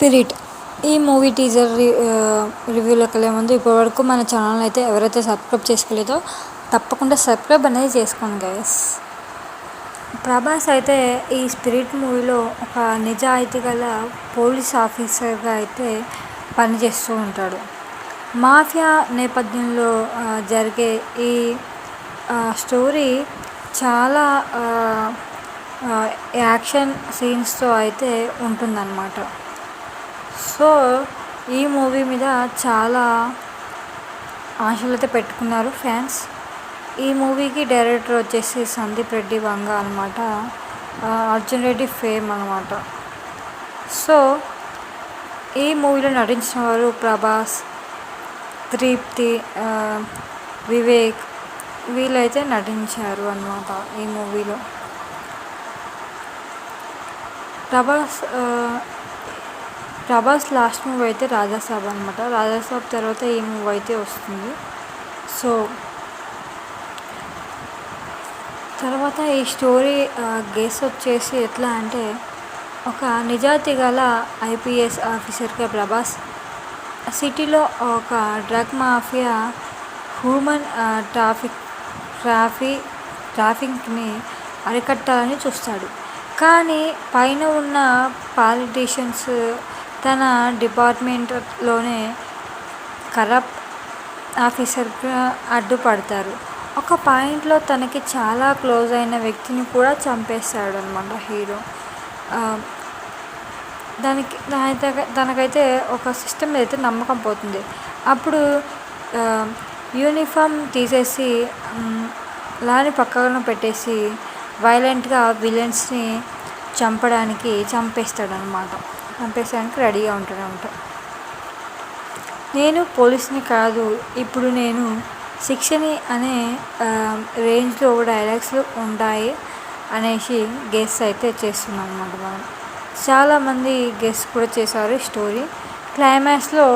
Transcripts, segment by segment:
Spirit ఈ movie teaser రివ్యూలోకి వెళ్ళే ముందు ఇప్పటివరకు మన ఛానల్ అయితే ఎవరైతే సబ్స్క్రైబ్ చేసుకోలేదో తప్పకుండా సబ్స్క్రైబ్ అనేది చేసుకోండి గైస్. ప్రభాస్ అయితే ఈ స్పిరిట్ మూవీలో ఒక నిజాయితీ గల పోలీస్ ఆఫీసర్గా అయితే పనిచేస్తూ ఉంటాడు. మాఫియా నేపథ్యంలో జరిగే ఈ స్టోరీ చాలా యాక్షన్ సీన్స్తో అయితే ఉంటుందన్నమాట. సో ఈ మూవీ మీద చాలా ఆశలు అయితే పెట్టుకున్నారు ఫ్యాన్స్. ఈ మూవీకి డైరెక్టర్ వచ్చేసి సందీప్ రెడ్డి వంగ అనమాట, అర్జున్ రెడ్డి ఫేమ్ అనమాట. సో ఈ మూవీలో నటించిన వారు ప్రభాస్, దీప్తి, వివేక్ వీళ్ళైతే నటించారు అన్నమాట ఈ మూవీలో. ప్రభాస్ లాస్ట్ మూవీ అయితే రాజాసాబ్ అనమాట. రాజాసాబ్ తర్వాత ఈ మూవీ అయితే వస్తుంది. సో తర్వాత ఈ స్టోరీ గెస్ వచ్చేసి ఎట్లా అంటే, ఒక నిజాయితీ గల ఐపీఎస్ ఆఫీసర్గా ప్రభాస్ సిటీలో ఒక డ్రగ్ మాఫియా హ్యూమన్ ట్రాఫిక్ని అరికట్టాలని చూస్తాడు. కానీ పైన ఉన్న పాలిటీషియన్స్ తన డిపార్ట్మెంట్లోనే కరప్ట్ ఆఫీసర్గా అడ్డుపడతారు. ఒక పాయింట్లో తనకి చాలా క్లోజ్ అయిన వ్యక్తిని కూడా చంపేస్తాడు అనమాట హీరో. తనకైతే ఒక సిస్టమ్ అయితే నమ్మకం పోతుంది. అప్పుడు యూనిఫామ్ తీసేసి లాని పక్కన పెట్టేసి వైలెంట్గా విలన్స్ని చంపేస్తానికి రెడీగా ఉంటాడంట. నేను పోలీస్ని కాదు, ఇప్పుడు నేను శిక్షని అనే రేంజ్లో డైలాగ్స్ ఉంటాయి అనేసి గెస్ అయితే చేస్తున్నాం అన్నమాట. మనం చాలామంది గెస్ కూడా చేశారు. స్టోరీ క్లైమాక్స్లో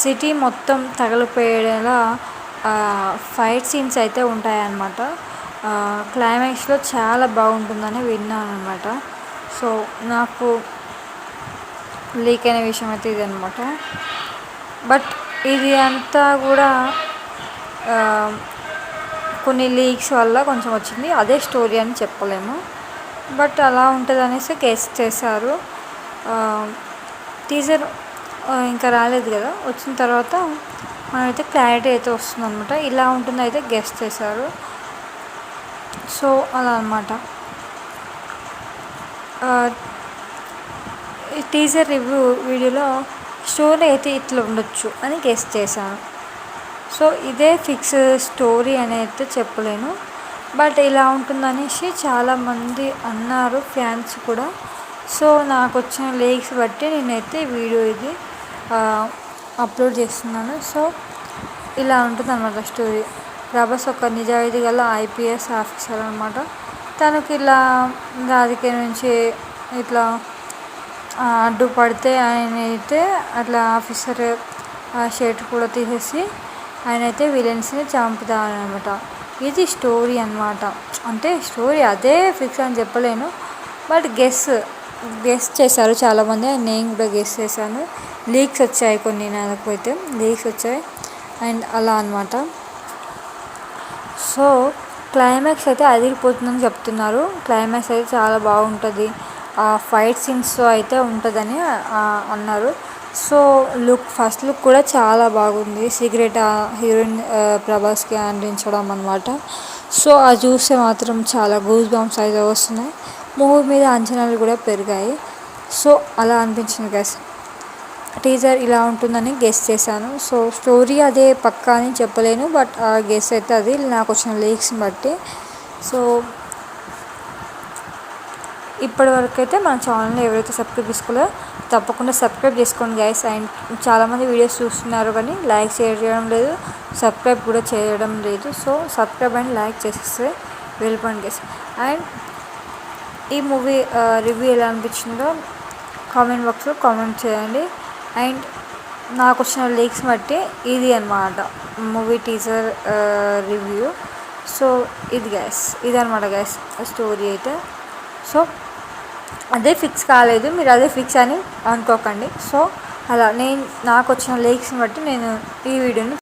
సిటీ మొత్తం తగలిపోయేలా ఫైట్ సీన్స్ అయితే ఉంటాయన్నమాట. క్లైమాక్స్లో చాలా బాగుంటుందని విన్నాను అనమాట. సో నాకు లీక్ అయిన విషయం అయితే ఇది అనమాట. బట్ ఇది అంతా కూడా కొన్ని లీక్స్ వల్ల కొంచెం వచ్చింది, అదే స్టోరీ అని చెప్పలేము. బట్ అలా ఉంటుంది అనేసి గెస్ చేశారు. టీజర్ ఇంకా రాలేదు కదా, వచ్చిన తర్వాత మనమైతే క్లారిటీ అయితే వస్తుంది అనమాట. ఇలా ఉంటుంది అయితే గెస్ చేశారు. సో అలా అనమాట. టీజర్ రివ్యూ వీడియోలో స్టోరీ అయితే ఇట్లా ఉండొచ్చు అని గెస్ చేశాను. సో ఇదే ఫిక్స్ స్టోరీ అని అయితే చెప్పలేను, బట్ ఇలా ఉంటుందనేసి చాలామంది అన్నారు ఫ్యాన్స్ కూడా. సో నాకు వచ్చిన లీక్స్ బట్టి నేనైతే వీడియో ఇది అప్లోడ్ చేస్తున్నాను. సో ఇలా ఉంటుంది అన్నమాట స్టోరీ. ప్రభాస్ ఒక నిజాయితీ గల ఐపీఎస్ ఆఫీసర్ అనమాట. తనకి ఇలా రాజకీయం నుంచి ఇట్లా అడ్డుపడితే ఆయన అయితే అట్లా ఆఫీసర్ షర్ట్ కూడా తీసేసి ఆయన అయితే విలన్స్ని చంపుతారనమాట. ఇది స్టోరీ అనమాట. అంటే స్టోరీ అదే ఫిక్స్ అని చెప్పలేను, బట్ గెస్ చేశారు చాలామంది. నేను కూడా గెస్ చేశాను. లీక్స్ వచ్చాయి కొన్ని, నాకు అయితే లీక్స్ వచ్చాయి అండ్ అలా అనమాట. సో క్లైమాక్స్ అయితే అదిరిపోతుందని చెప్తున్నారు. క్లైమాక్స్ అయితే చాలా బాగుంటుంది, ఫైట్ సీన్స్తో అయితే ఉంటుందని అన్నారు. సో ఫస్ట్ లుక్ కూడా చాలా బాగుంది. సిగరెట్ హీరోయిన్ ప్రభాస్కి అందించడం అనమాట. సో అది చూస్తే మాత్రం చాలా గూస్ బంప్స్ అయితే వస్తున్నాయి. మూవీ మీద అంచనాలు కూడా పెరిగాయి. సో అలా అనిపించింది గైస్. టీజర్ ఇలా ఉంటుందని గెస్ చేశాను. సో స్టోరీ అదే పక్కా అని చెప్పలేను, బట్ గెస్ అయితే అది నాకు వచ్చిన లీక్స్ని బట్టి. సో ఇప్పటివరకు అయితే మన ఛానల్ని ఎవరైతే సబ్స్క్రైబ్ చేసుకోలేదో తప్పకుండా సబ్స్క్రైబ్ చేసుకోండి గైస్. అండ్ చాలామంది వీడియోస్ చూస్తున్నారు కానీ లైక్ చేయడం లేదు, సబ్స్క్రైబ్ కూడా చేయడం లేదు. సో సబ్స్క్రైబ్ అండ్ లైక్ చేసేస్తే వెళ్ళిపోండి గైస్. అండ్ ఈ మూవీ రివ్యూ ఎలా అనిపించిందో కామెంట్ బాక్స్లో కామెంట్ చేయండి. అండ్ నాకు వచ్చిన లీక్స్ బట్టి ఇది అన్నమాట మూవీ టీజర్ రివ్యూ. సో ఇది అనమాట గైస్ స్టోరీ అయితే. సో అదే ఫిక్స్ కాలేదు, మీరు అదే ఫిక్స్ అని అనుకోకండి. సో అలా నాకు వచ్చిన లైక్స్ని బట్టి నేను ఈ వీడియోని